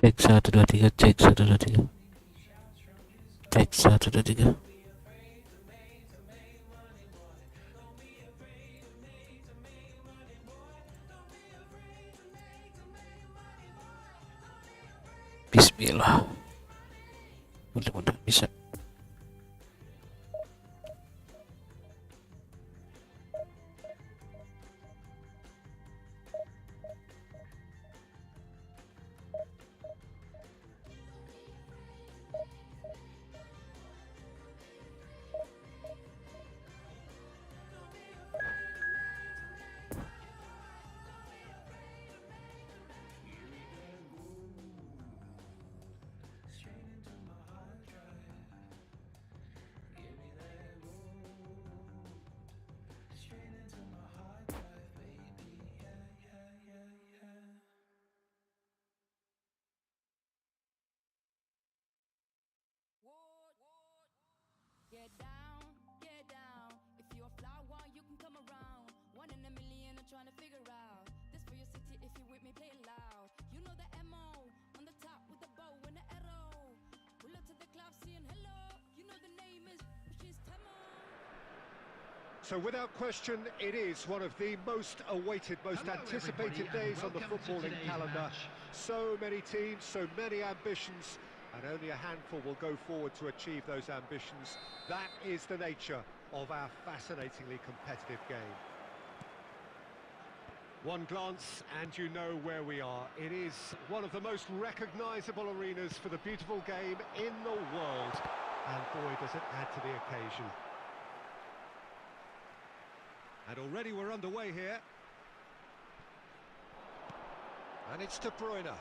Cek 1 2 3, cek 1 2 3. Cek 1 2 3. Bismillah. Mudah-mudahan bisa. Get down, get down. If you're a flower, you can come around. 1 in a million, I'm trying to figure out. This for your city, if you're with me, play it loud. You know the MO, on the top with the bow and the arrow. Pull up to the club, saying hello. You know the name is, she's Temo. So without question, it is one of the most awaited, most anticipated days on the footballing calendar. So many teams, so many ambitions, and only a handful will go forward to achieve those ambitions. That is the nature of our fascinatingly competitive game. One glance and you know where we are. It is one of the most recognisable arenas for the beautiful game in the world. And boy, does it add to the occasion. And already we're underway here. And it's De Bruyne.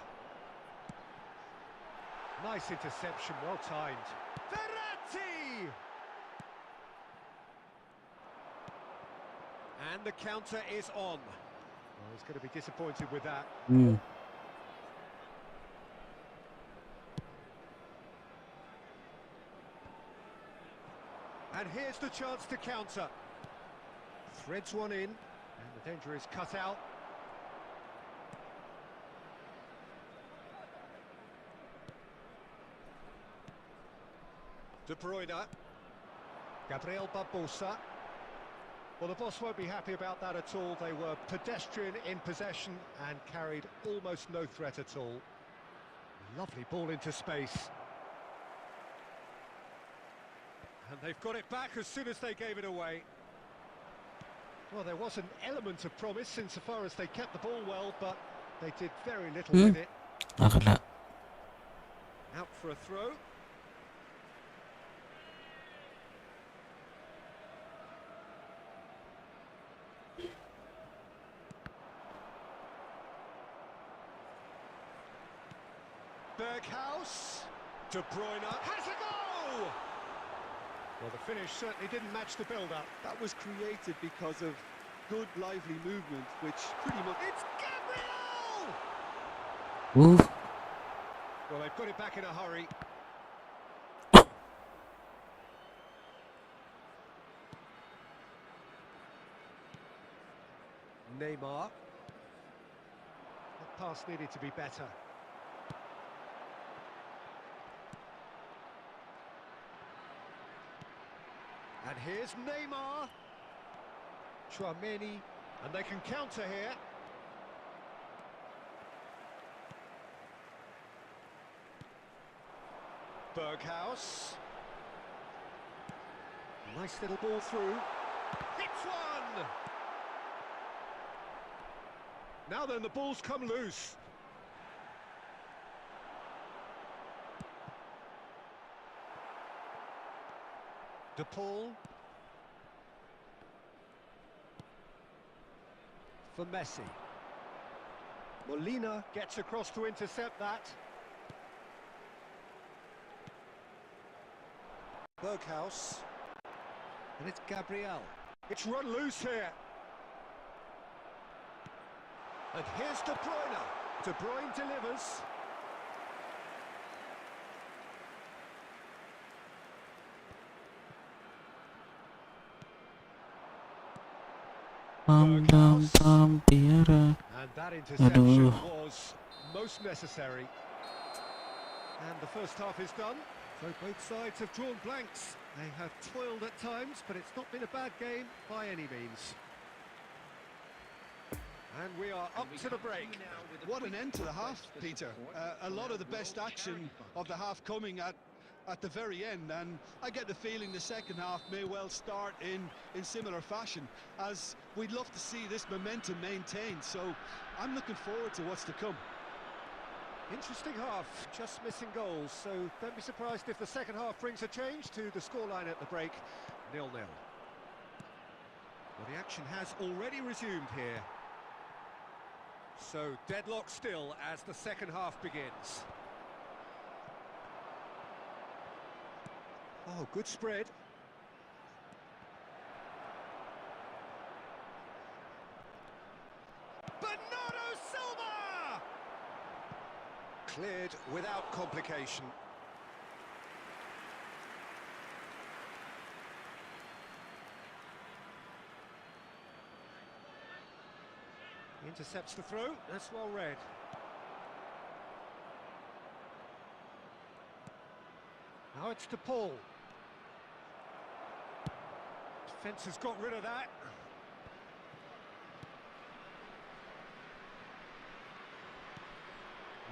Nice interception, well timed. Verratti! And the counter is on. Well, he's going to be disappointed with that. And here's the chance to counter. Threads one in, and the danger is cut out. De Bruyne. Gabriel Barbosa. Well, the boss won't be happy about that at all. They were pedestrian in possession and carried almost no threat at all. Lovely ball into space. And they've got it back as soon as they gave it away. Well, there was an element of promise insofar as they kept the ball well, but they did very little with it. Out for a throw. Berghaus. De Bruyne has a goal! Well, the finish certainly didn't match the build-up. That was created because of good, lively movement, which pretty much... It's Gabriel! Oof. Well, they put it back in a hurry. Neymar. The pass needed to be better. And here's Neymar. Chouameni. And they can counter here. Berghaus. Nice little ball through. Hits one! Now then, the ball's come loose. De Paul. For Messi. Molina gets across to intercept that. Berghaus. And it's Gabriel. It's run loose here. And here's De Bruyne. De Bruyne delivers. Tiara. And that interception was most necessary. And the first half is done, so both sides have drawn blanks. They have toiled at times, but it's not been a bad game by any means. And we are up to the break. What an end to the half, Peter. A lot of the best action of the half coming at the very end, and I get the feeling the second half may well start in similar fashion, as we'd love to see this momentum maintained. So I'm looking forward to what's to come. Interesting half, just missing goals, so don't be surprised if the second half brings a change to the scoreline at the break, 0-0. Well, the action has already resumed here. So deadlock still as the second half begins. Oh, good spread. Bernardo Silva! Cleared without complication. He intercepts the throw, that's well read. Now it's to Paul. Defence has got rid of that.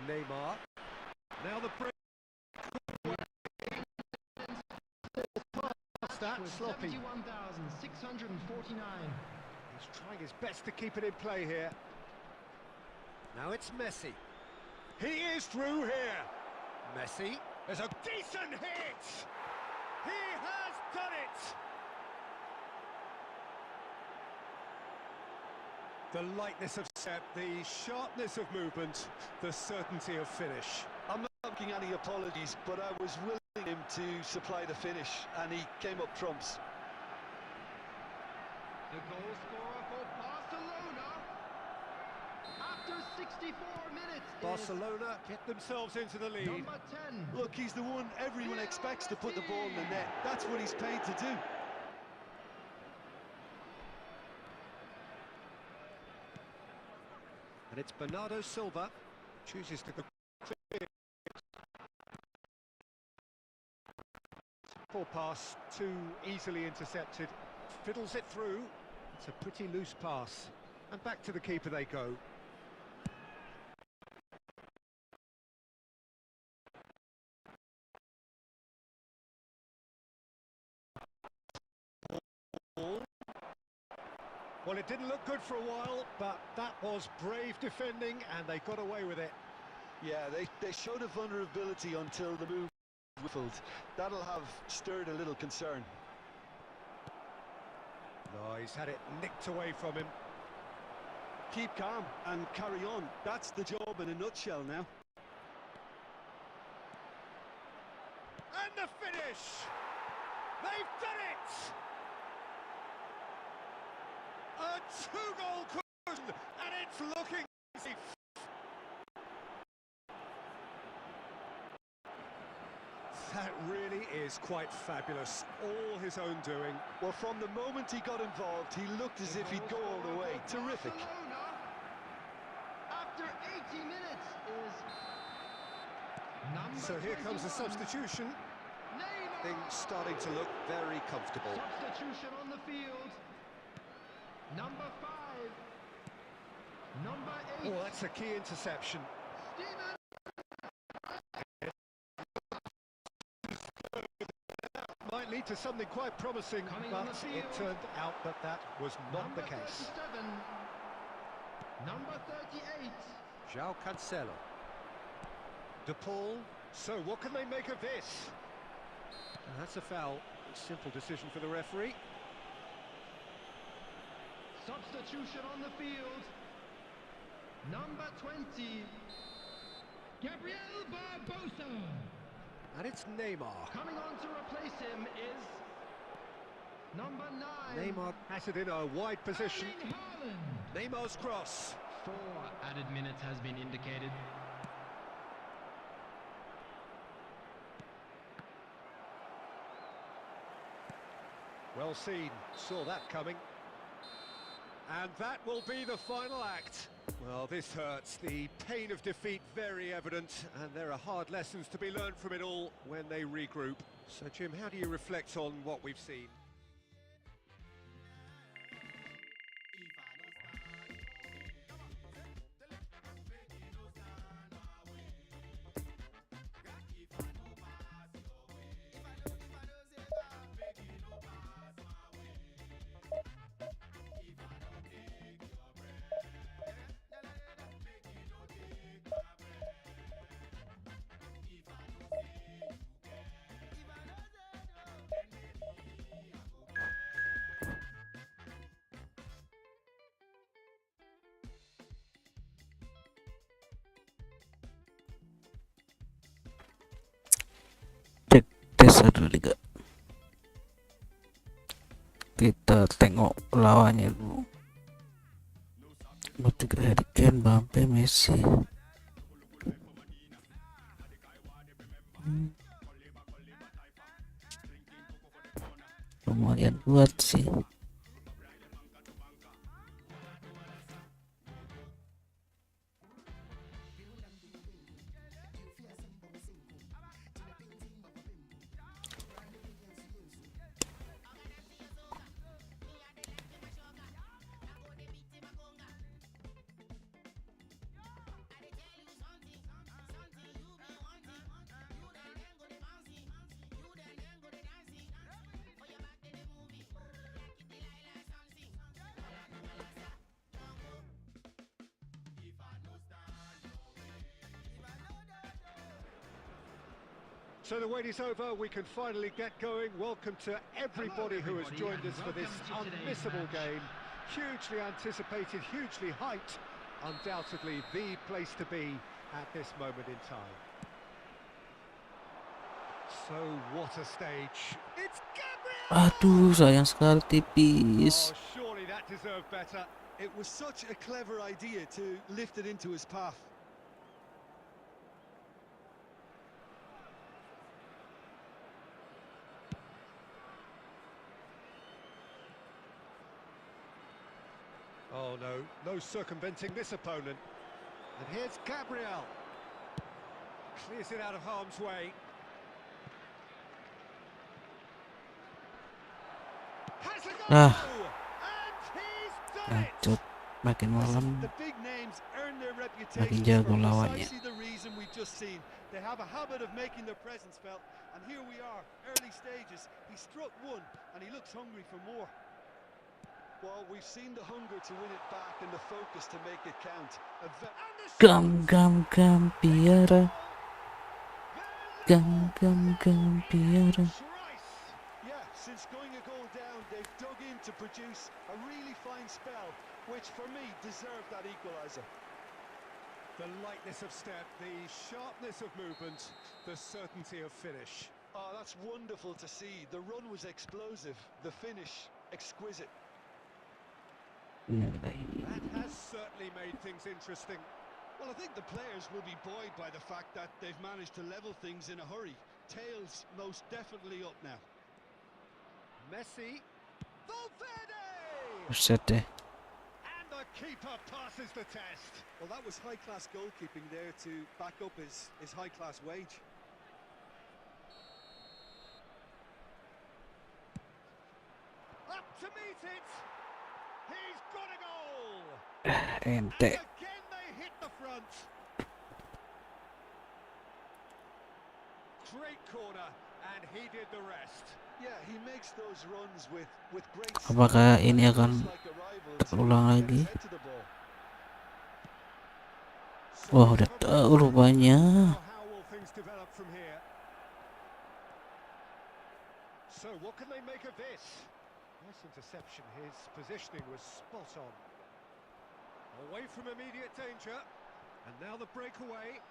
Neymar. Now the break. Past that, sloppy. 71,649. He's trying his best to keep it in play here. Now it's Messi. He is through here. Messi. There's a decent hit! He has done it! The lightness of step, the sharpness of movement, the certainty of finish. I'm not making any apologies, but I was willing him to supply the finish, and he came up trumps. The goal scorer for Barcelona after 64 minutes Barcelona get themselves into the lead. number 10. Look, he's the one everyone expects to put the ball in the net. That's what he's paid to do. And it's Bernardo Silva, chooses to go. Poor pass, too easily intercepted. Fiddles it through. It's a pretty loose pass. And back to the keeper they go. Well, it didn't look good for a while, but that was brave defending, and they got away with it. Yeah, they showed a vulnerability until the move whiffled. That'll have stirred a little concern. No, he's had it nicked away from him. Keep calm and carry on. That's the job in a nutshell now. And the finish! They've done it! A two-goal cushion, and it's looking safe. That really is quite fabulous. All his own doing. Well, from the moment he got involved, he looked as if he'd go all the way. Terrific. Barcelona after 80 minutes is number So here comes the 21. substitution. Neymar. Things starting to look very comfortable. Substitution on the field. Number 5. Number 8. Oh, that's a key interception. Steven. Might lead to something quite promising, Coming on but the field. it turned out that that was not Number the case. 37. Number 38. João Cancelo. De Paul. So what can they make of this? And that's a foul. Simple decision for the referee. Substitution on the field. Number 20. Gabriel Barbosa. And it's Neymar. Coming on to replace him is number 9. Neymar has it in a wide position. Erling Haaland. Neymar's cross. 4 added minutes has been indicated. Well seen. Saw that coming. And that will be the final act. Well, this hurts. The pain of defeat very evident, and there are hard lessons to be learned from it all when they regroup. So, Jim, how do you reflect on what we've seen? Cek teaser liga. Kita tengok lawannya dulu. Bertiga Harry Kane, Mbappe, Messi. Lumayan kuat sih. So the wait is over, we can finally get going. Welcome to everybody who has joined us for this unmissable game. Hugely anticipated, hugely hyped. Undoubtedly the place to be at this moment in time. So what a stage. It's Gabriel! Aduh, sayang sekali tipis. Oh, surely that deserved better. It was such a clever idea to lift it into his path. Oh no circumventing this opponent. And here's Gabriel. Clears it out of harm's way. Has a goal! Ah. And he's done it! Lanjut, makin malam The big names earn their makin reputation jago for lawannya. precisely the reason we've just seen. They have a habit of making their presence felt, and here we are, early stages. He struck one, and he looks hungry for more. Well, we've seen the hunger to win it back and the focus to make it count. Gam gam gam piara. Gam gam gam piara. Yeah, since going a goal down, they've dug in to produce a really fine spell, which for me deserved that equaliser. The lightness of step, the sharpness of movement, the certainty of finish. Oh, that's wonderful to see. The run was explosive, the finish exquisite. That has certainly made things interesting. Well, I think the players will be buoyed by the fact that they've managed to level things in a hurry. Tails most definitely up now. Messi. Valverde! Buset deh. And the keeper passes the test. Well, that was high-class goalkeeping there to back up his high-class wage. Up to meet it. He's got a goal. Ente. And again they hit the front. Great corner, and he did the rest. Yeah, he makes those runs with great Apakah skill, ini akan just like a rival to terulang get lagi? his head to the ball. So Wah, we udah cover tahu rupanya. how will things develop from here? So what can they make of this? Nice interception. His positioning was spot on. Away from immediate danger, and now the breakaway.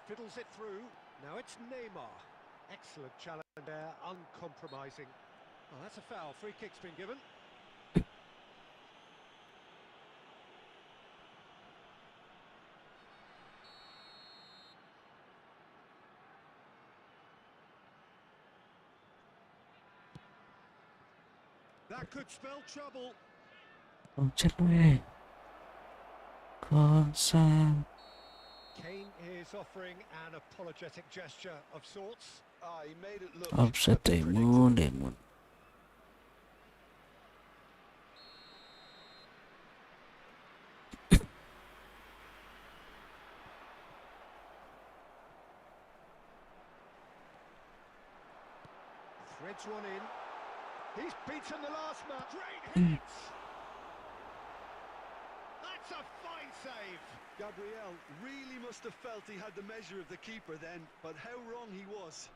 Fiddles it through. Now it's Neymar. Excellent challenge there, uncompromising. Well, that's a foul. Free kick's been given. That could spell trouble. Loncat weh. Consent. Kane is offering an apologetic gesture of sorts. He made it look Offset a bit Demon. predictable. Threads one in. He's beaten the last man. Great hit! That's a fine save. Gabriel really must have felt he had the measure of the keeper then, but how wrong he was.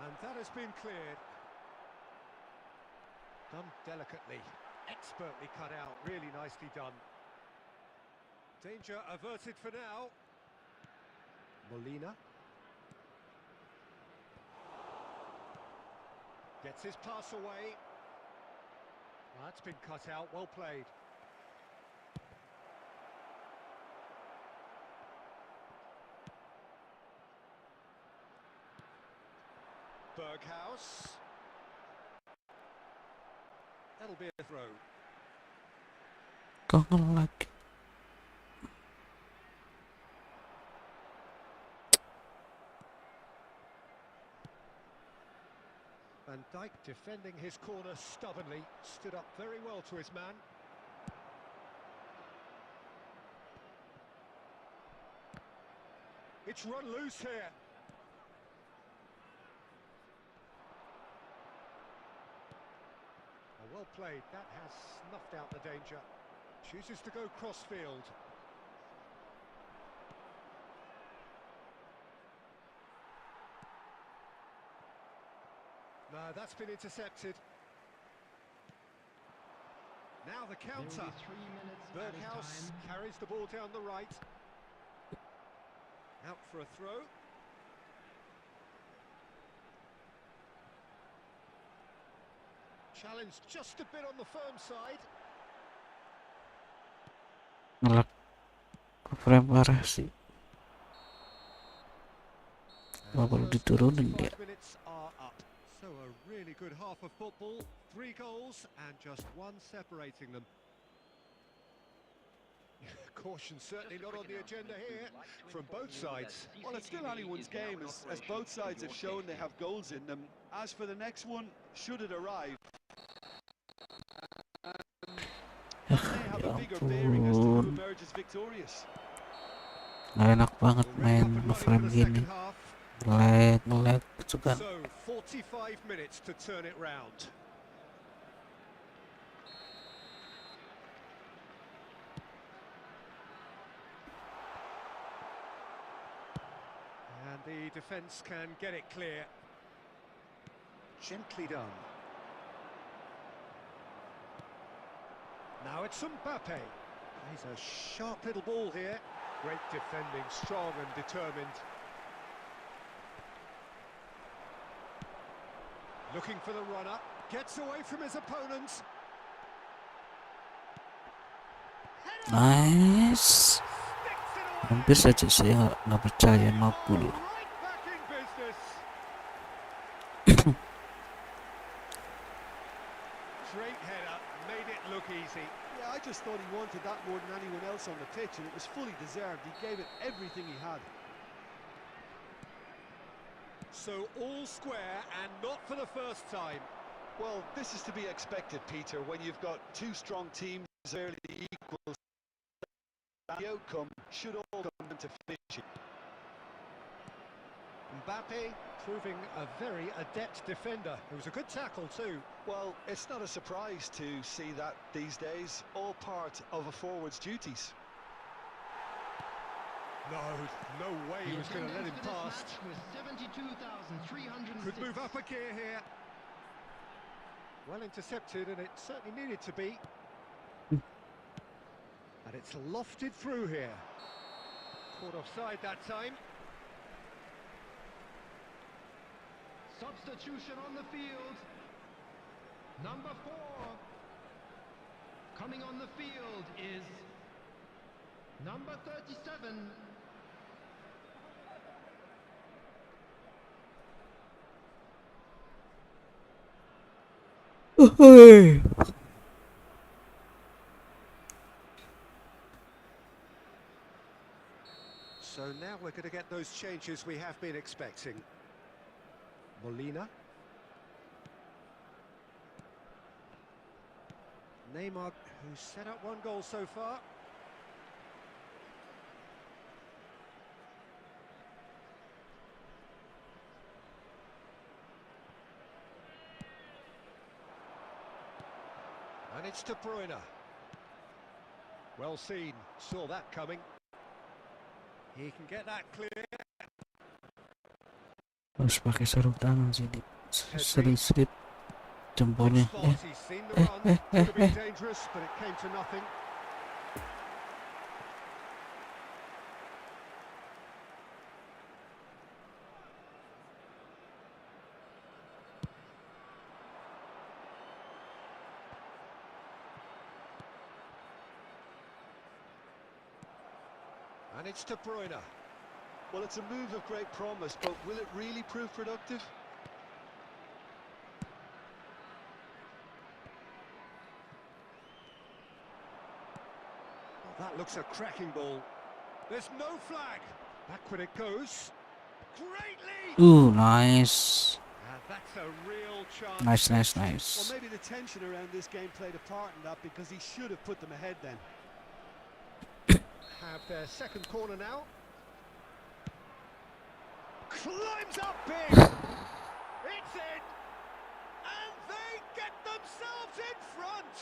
And that has been cleared. Done delicately, expertly cut out, really nicely done. Danger averted for now. Molina. Gets his pass away. Well, that's been cut out, well played. Berghaus. That'll be a throw. Kok ngelag? Van Dijk defending his corner stubbornly, stood up very well to his man. It's run loose here. Oh, well played, that has snuffed out the danger. Chooses to go cross-field. No, that's been intercepted. Now the counter. Berghaus carries the ball down the right. Out for a throw. Challenged just a bit on the firm side. Ngelag. Frame parah sih. Nggak perlu diturunin dia. Minutes are up. So a really good half of football. 3 goals and just one separating them. Caution certainly not on the agenda here from both sides. Well, it's still anyone's game, as both sides have shown they have goals in them. As for the next one, should it arrive, that may have a bigger bearing as to who emerges victorious. Nggak enak banget main frame gini. Ngelag gitu kan. So 45 minutes to turn it round. And the defence can get it clear. Gently done. Now it's Mbappe. He's a sharp little ball here. Great defending, strong and determined. Looking for the runner. Gets away from his opponents. Nice. Hampir saja saya nggak percaya 50. Right back in business. Straight header, made it look easy. Yeah, I just thought he wanted that more than anyone else on the pitch, and it was fully deserved. He gave it everything he had. So all square, and not for the first time. Well, this is to be expected, Peter, when you've got two strong teams early equal. The outcome should all come down to finishing. Mbappe proving a very adept defender. It was a good tackle too. Well, it's not a surprise to see that these days, all part of a forward's duties. No way he was going to let him past. Could move up a gear here. Well intercepted, and it certainly needed to be. And it's lofted through here. Caught offside that time. Substitution on the field. Number 4. Coming on the field is number 37. So now we're going to get those changes we have been expecting. Molina. Neymar, who's set up one goal so far. And it's De Bruyne. Well seen, saw that coming. He can get that clear. Harus pakai sarung tangan sih, sering slip jempolnya. Spot, he's seen the run. Could have been dangerous, but it came to nothing. And it's De Bruyne. Well, it's a move of great promise, but will it really prove productive? Oh, that looks a cracking ball. There's no flag. Backward it goes. Greatly. Nice. And that's a real chance. Nice. Well, maybe the tension around this game played a part in that, because he should have put them ahead then. Have their second corner now. Climbs up big. It's in. And they get themselves in front.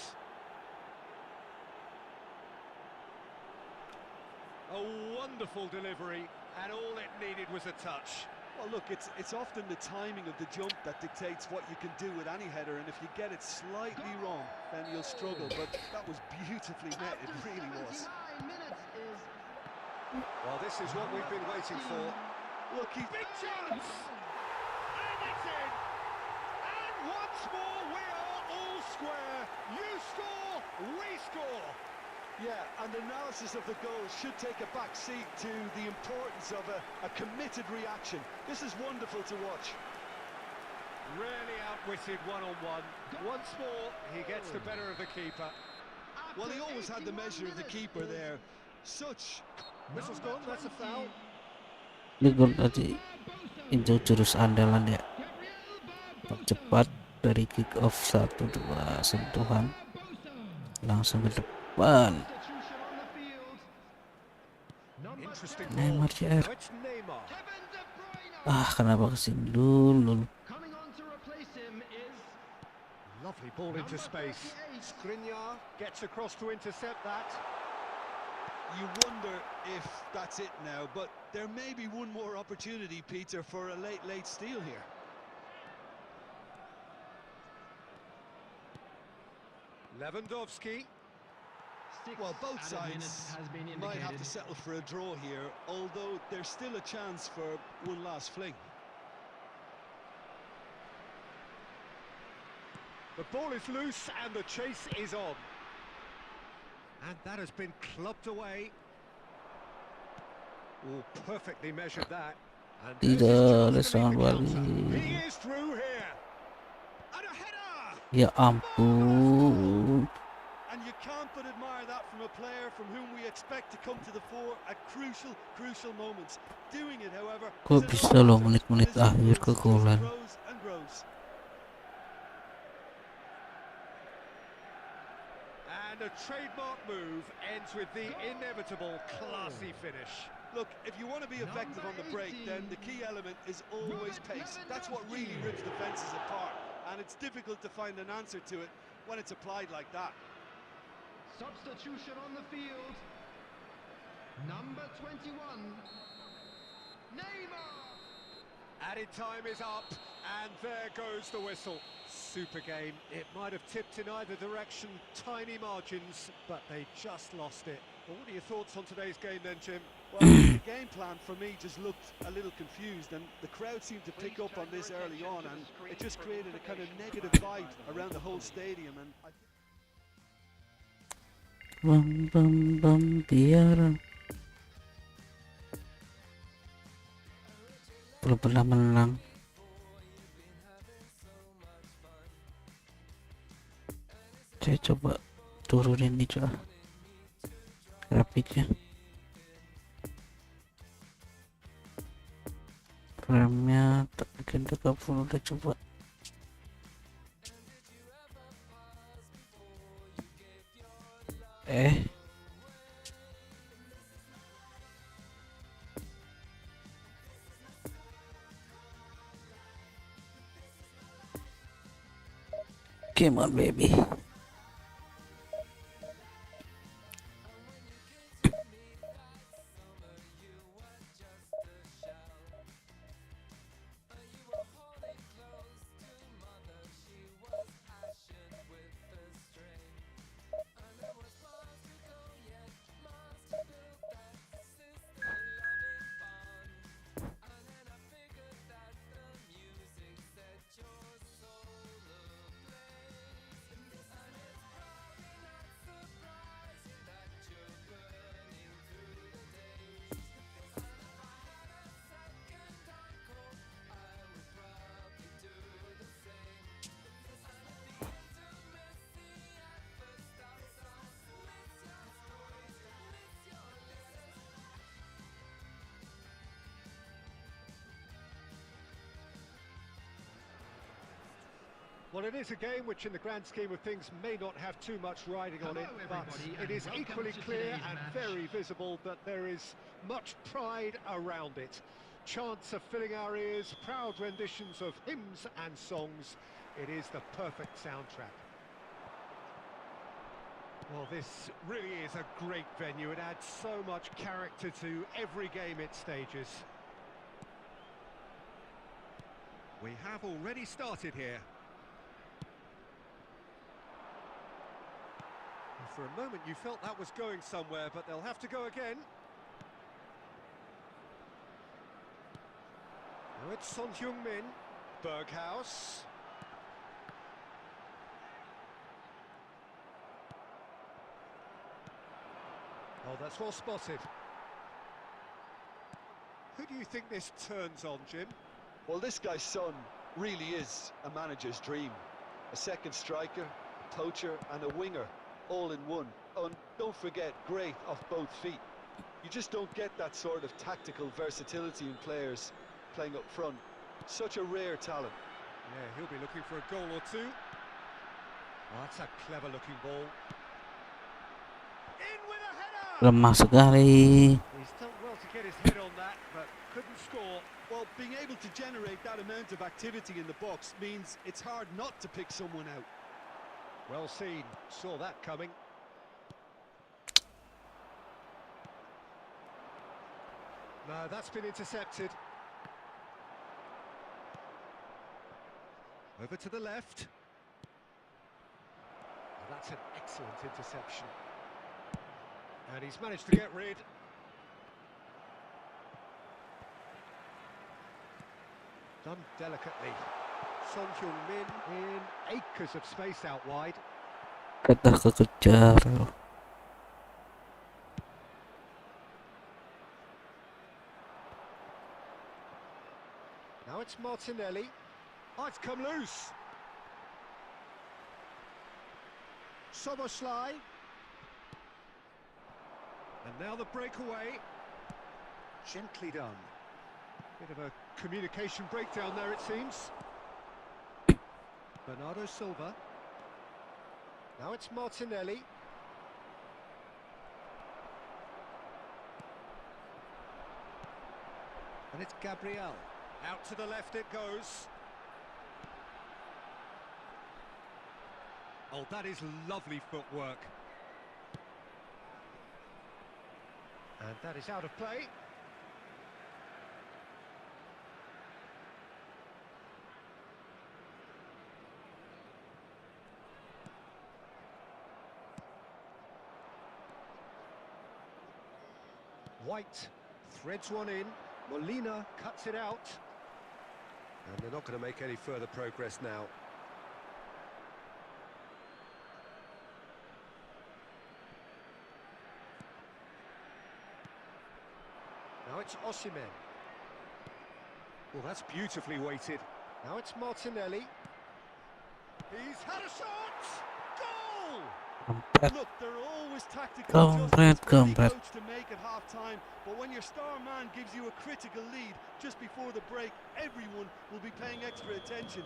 A wonderful delivery, and all it needed was a touch. Well, look, it's often the timing of the jump that dictates what you can do with any header, and if you get it slightly wrong, then you'll struggle. But that was beautifully met, it really was. Well, this is what we've been waiting for. Look, he's... Big chance! And it's in! And once more we are all square. You score, we score. Yeah, and the analysis of the goal should take a back seat to the importance of a committed reaction. This is wonderful to watch. Really outwitted one-on-one. Once more, he gets the better of the keeper. Well, he always had the measure of the keeper there. Such... Whistle's gone, that's a foul. Ini gol tadi itu jurus andalan ya, cepat dari kick off 1-2 sentuhan langsung ke depan. Interesting Neymar ball. CR. Now it's Neymar. Kenapa kesini dulu? Lovely ball into space. Skriniar gets across to intercept that. You wonder if that's it now, but there may be one more opportunity, Peter, for a late steal here. Lewandowski. Well, both sides might have to settle for a draw here, although there's still a chance for one last fling. The ball is loose and the chase is on. And that has been clubbed away. Oh, perfectly measured that. And Tidak ada serangan balik. he is through here. And a header! Ya ampun. And you can't but admire that from a player from whom we expect to come to the fore at crucial moments. Doing it, however, Kok bisa loh menit-menit akhir kegolan. grows and grows. And a trademark move ends with the inevitable classy finish. Look, if you want to be effective on the break, then the key element is always pace. That's what really rips defences apart, and it's difficult to find an answer to it when it's applied like that. Substitution on the field. Number 21. Neymar. Added time is up, and there goes the whistle. Super game. It might have tipped in either direction, tiny margins, but they just lost it. Well, what are your thoughts on today's game then, Jim? Well, the game plan for me just looked a little confused, and the crowd seemed to pick up on this early on, and it just created a kind of negative vibe around the whole stadium. And Bam bam bam biar belum pernah menang. Saya coba turunin nih coba grafiknya, frame-nya bikin 30 udah coba. Come on baby. Well, it is a game which in the grand scheme of things may not have too much riding on it, but it is equally clear and very visible that there is much pride around it. Chants are filling our ears, proud renditions of hymns and songs. It is the perfect soundtrack. Well, this really is a great venue. It adds so much character to every game it stages. We have already started here. For a moment you felt that was going somewhere, but they'll have to go again. Now it's Son Heung-min, Berghaus. Oh, that's well spotted. Who do you think this turns on, Jim? Well, this guy's Son really is a manager's dream. A second striker, poacher and a winger, all in one. Oh, and don't forget, great off both feet. You just don't get that sort of tactical versatility in players playing up front. Such a rare talent. Yeah, he'll be looking for a goal or two. Oh, that's a clever looking ball. In with a header! Lemah sekali. He's done well to get his head on that, but couldn't score. Well, being able to generate that amount of activity in the box means it's hard not to pick someone out. Well seen, saw that coming. No, that's been intercepted. Over to the left. Oh, that's an excellent interception. And he's managed to get rid. Done delicately. Son Heung-min in acres of space out wide. Kata kekejar. Now it's Martinelli. Oh, it's come loose. Soboslai. And now the breakaway. Gently done. Bit of a communication breakdown there, it seems. Bernardo Silva. Now it's Martinelli. And it's Gabriel. Out to the left it goes. Oh, that is lovely footwork. And that is out of play. White threads one in. Molina cuts it out. And they're not going to make any further progress now. Now it's Osimhen. Well, that's beautifully weighted. Now it's Martinelli. He's had a shot! Goal! Kampret, Look, there are always tactical kampret, adjustments for any kampret. coach to make at half-time, but when your star man gives you a critical lead just before the break, everyone will be paying extra attention.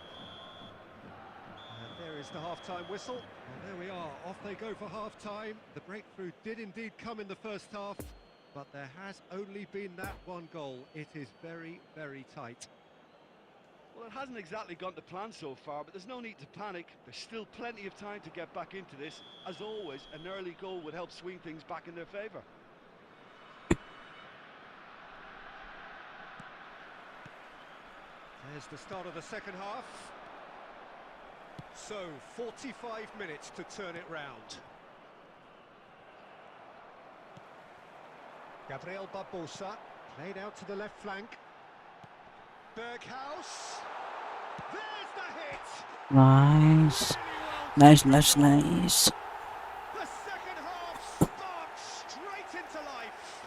And there is the half-time whistle. Well, there we are. Off they go for half-time. The breakthrough did indeed come in the first half, but there has only been that one goal. It is very, very tight. Well, it hasn't exactly gone to plan so far, but there's no need to panic. There's still plenty of time to get back into this. As always, an early goal would help swing things back in their favour. There's the start of the second half. So, 45 minutes to turn it round. Gabriel Barbosa, played out to the left flank. Berghaus. There's the hit! Nice. Nice, nice, nice. The second half sparks straight into life.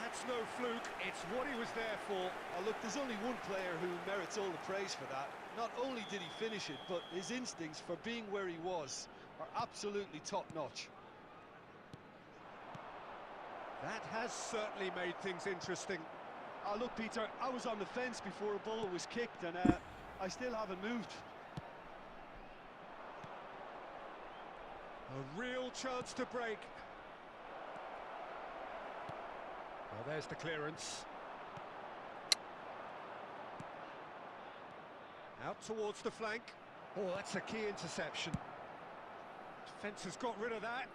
That's no fluke, it's what he was there for. Oh, look, there's only one player who merits all the praise for that. Not only did he finish it, but his instincts for being where he was are absolutely top-notch. That has certainly made things interesting. Oh, look, Peter, I was on the fence before a ball was kicked, and I still haven't moved. A real chance to break. Well, there's the clearance. Out towards the flank. Oh, that's a key interception. Defence has got rid of that.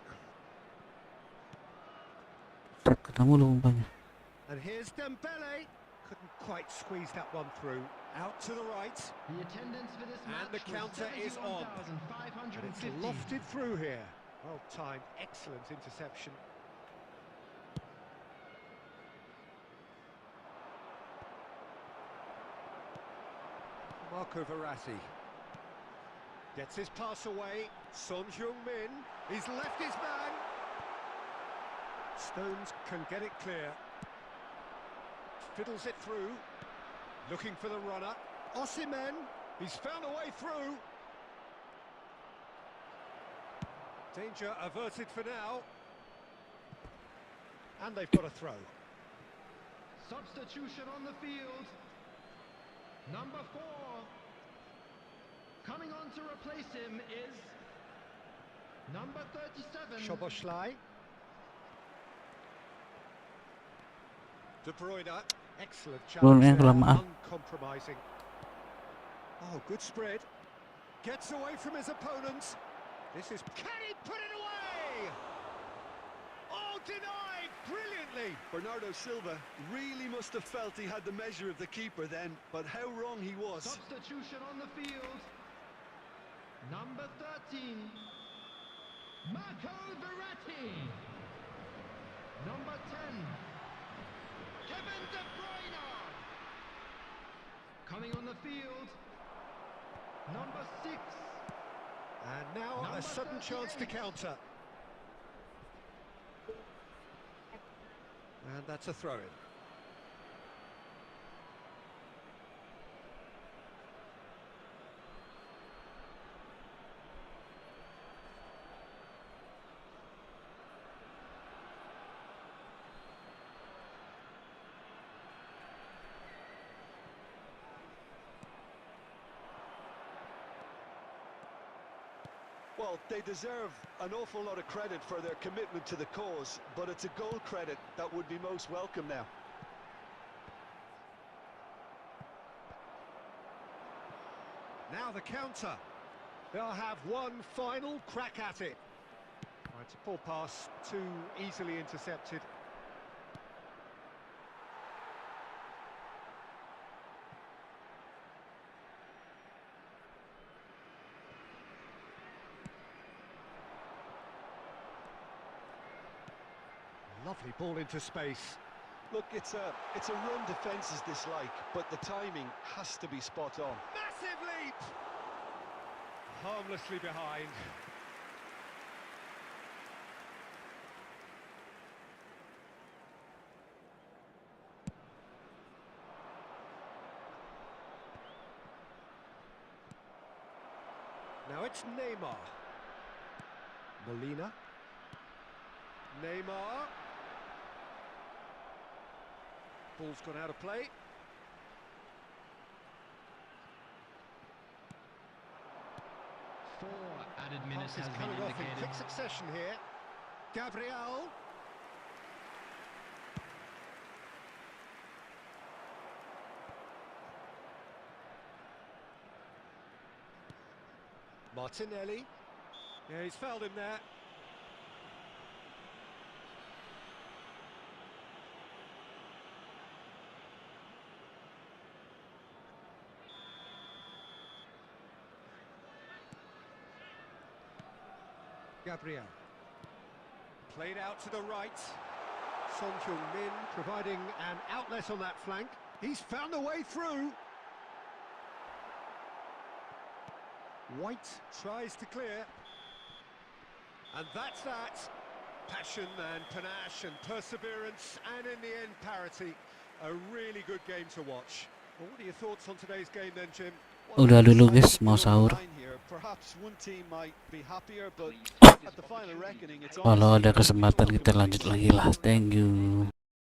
Ketemu lu umpanya. And here's Dembele. Couldn't quite squeeze that one through. Out to the right. The attendance for this match And the counter is on. And it's 71,550. lofted through here. Well timed, excellent interception. Marco Verratti gets his pass away. Son Heung-min, he's left his man. Stones can get it clear. Fiddles it through. Looking for the runner. Osimhen, he's found a way through. Danger averted for now. And they've got a throw. Substitution on the field. Number 4. Coming on to replace him is number 37. Szoboszlai. De Bruyne, excellent Bruyne challenge there, kelamaan. uncompromising. Oh, good spread. Gets away from his opponents. This is... Can he put it away? Oh, denied brilliantly. Bernardo Silva really must have felt he had the measure of the keeper then, but how wrong he was. Substitution on the field. Number 13. Marco Verratti. Number 10. Kevin De Bruyne. Coming on the field. Number 6. And now Number a sudden chance to 38. counter. And that's a throw-in. Well, they deserve an awful lot of credit for their commitment to the cause, but it's a goal credit that would be most welcome now. Now the counter. They'll have one final crack at it. Oh, it's a poor pass, too easily intercepted. Lovely ball into space. Look, it's a run defences dislike, but the timing has to be spot on. Massive leap! Harmlessly behind. Now it's Neymar. Molina. Neymar. Ball's gone out of play. 4 added minutes Pass has is been coming off in indicated. quick succession here. Gabriel. Martinelli. Yeah, he's fouled him there. Gabriel. Played out to the right. Son Heung-min providing an outlet on that flank. He's found a way through. White tries to clear. And that's that. Passion and panache and perseverance, and in the end parity. A really good game to watch. Well, what are your thoughts on today's game then, Jim? Udah dulu guys, mau sahur. Perhaps one team might be happier, but at the final reckoning, it's Kalau ada kesempatan kita lanjut lagi lah. Thank you.